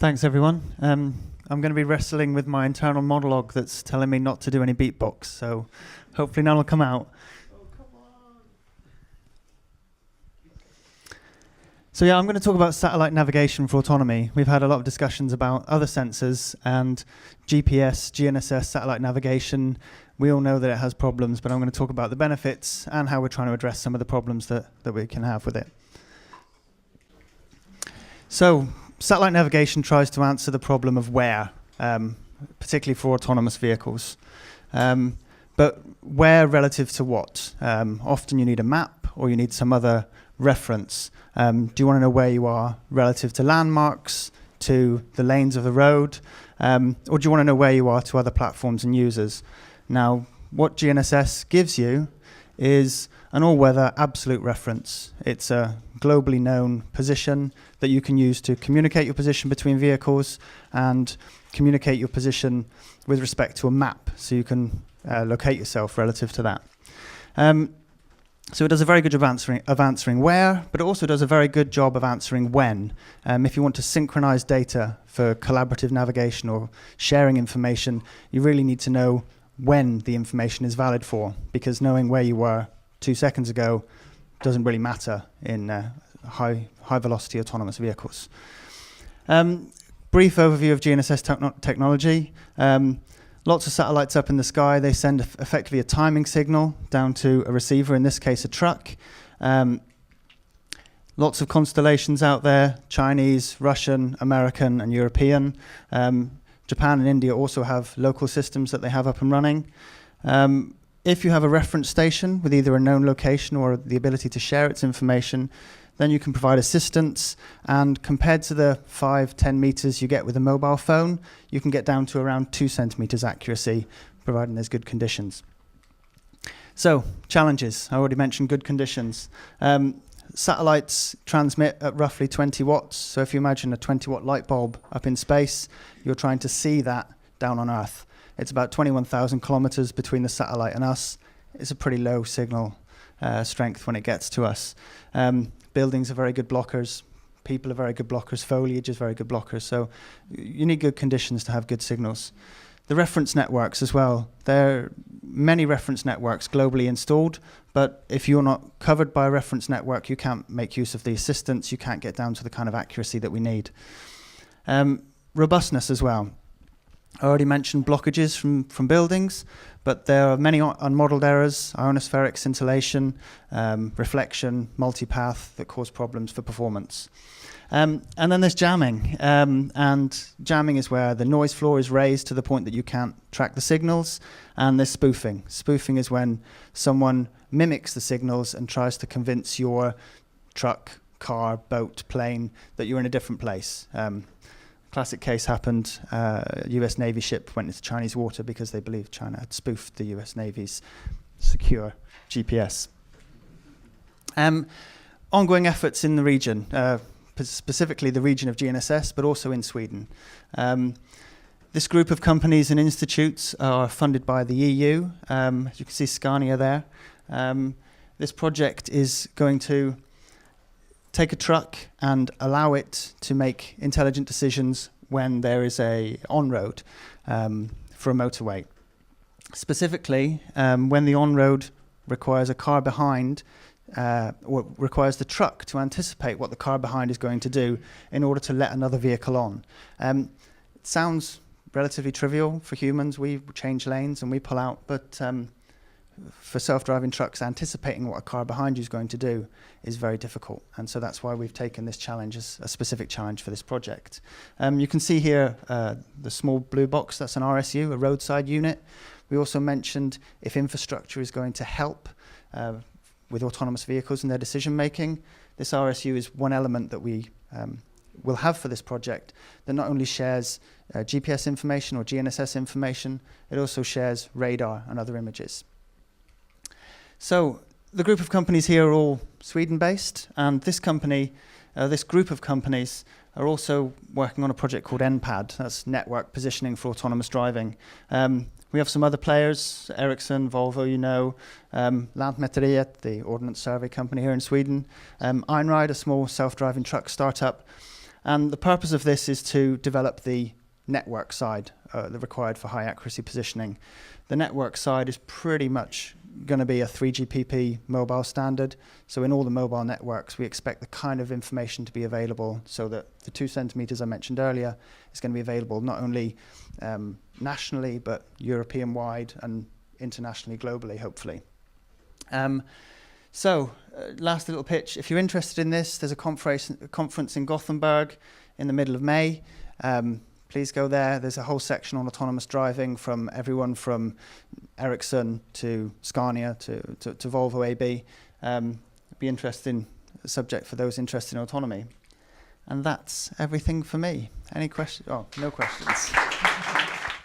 Thanks, everyone. I'm going to be wrestling with my internal monologue that's telling me not to do any beatbox, so hopefully none will come out. Oh, come on. So yeah, I'm going to talk about satellite navigation for autonomy. We've had a lot of discussions about other sensors and GPS, GNSS, satellite navigation. We all know that it has problems, but I'm going to talk about the benefits and how we're trying to address some of the problems that we can have with it. So, satellite navigation tries to answer the problem of where, particularly for autonomous vehicles. But where relative to what? Often you need a map or you need some other reference. Do you want to know where you are relative to landmarks, to the lanes of the road, or do you want to know where you are to other platforms and users? Now, what GNSS gives you is an all-weather absolute reference. It's a globally known position that you can use to communicate your position between vehicles and communicate your position with respect to a map, so you can locate yourself relative to that. So it does a very good job of answering where, but it also does a very good job of answering when. If you want to synchronize data for collaborative navigation or sharing information, you really need to know when the information is valid for, because knowing where you were 2 seconds ago doesn't really matter in high velocity autonomous vehicles. Brief overview of GNSS technology. Lots of satellites up in the sky. They send effectively a timing signal down to a receiver, in this case a truck. Lots of constellations out there, Chinese, Russian, American, and European. Japan and India also have local systems that they have up and running. If you have a reference station with either a known location or the ability to share its information, then you can provide assistance, and compared to the 5-10 meters you get with a mobile phone, you can get down to around 2 centimeters accuracy, providing there's good conditions. So, challenges. I already mentioned good conditions. Satellites transmit at roughly 20 watts, so if you imagine a 20-watt light bulb up in space, you're trying to see that down on Earth. It's about 21,000 kilometers between the satellite and us. It's a pretty low signal strength when it gets to us. Buildings are very good blockers. People are very good blockers. Foliage is very good blockers. So you need good conditions to have good signals. The reference networks as well. There are many reference networks globally installed, but if you're not covered by a reference network, you can't make use of the assistance. You can't get down to the kind of accuracy that we need. Robustness as well. I already mentioned blockages from buildings, but there are many unmodeled errors, ionospheric scintillation, reflection, multipath that cause problems for performance. And then there's jamming, and jamming is where the noise floor is raised to the point that you can't track the signals, and there's spoofing. Spoofing is when someone mimics the signals and tries to convince your truck, car, boat, plane that you're in a different place. Classic case happened, a US Navy ship went into Chinese water because they believed China had spoofed the US Navy's secure GPS. Ongoing efforts in the region, specifically the region of GNSS, but also in Sweden. This group of companies and institutes are funded by the EU. As you can see Scania there. This project is going to take a truck and allow it to make intelligent decisions when there is a on-road for a motorway. Specifically, when the on-road requires a car behind, or requires the truck to anticipate what the car behind is going to do in order to let another vehicle on. It sounds relatively trivial for humans. We change lanes and we pull out, but for self-driving trucks, anticipating what a car behind you is going to do is very difficult. And so that's why we've taken this challenge as a specific challenge for this project. You can see here the small blue box, that's an RSU, a roadside unit. We also mentioned if infrastructure is going to help with autonomous vehicles and their decision making, this RSU is one element that we will have for this project that not only shares GPS information or GNSS information, it also shares radar and other images. So the group of companies here are all Sweden-based, and this group of companies are also working on a project called NPAD, that's Network Positioning for Autonomous Driving. We have some other players, Ericsson, Volvo, you know, Lantmäteriet, the Ordnance Survey company here in Sweden, Einride, a small self-driving truck startup, And the purpose of this is to develop the network side, the required for high accuracy positioning. The network side is pretty much going to be a 3GPP mobile standard. So in all the mobile networks, we expect the kind of information to be available so that the 2 centimeters I mentioned earlier is going to be available not only nationally, but European-wide and internationally, globally, hopefully. Last little pitch. If you're interested in this, there's a conference in Gothenburg in the middle of May. Please go there. There's a whole section on autonomous driving from everyone from Ericsson to Scania to Volvo AB. Be interesting subject for those interested in autonomy. And that's everything for me. Any questions? Oh, no questions.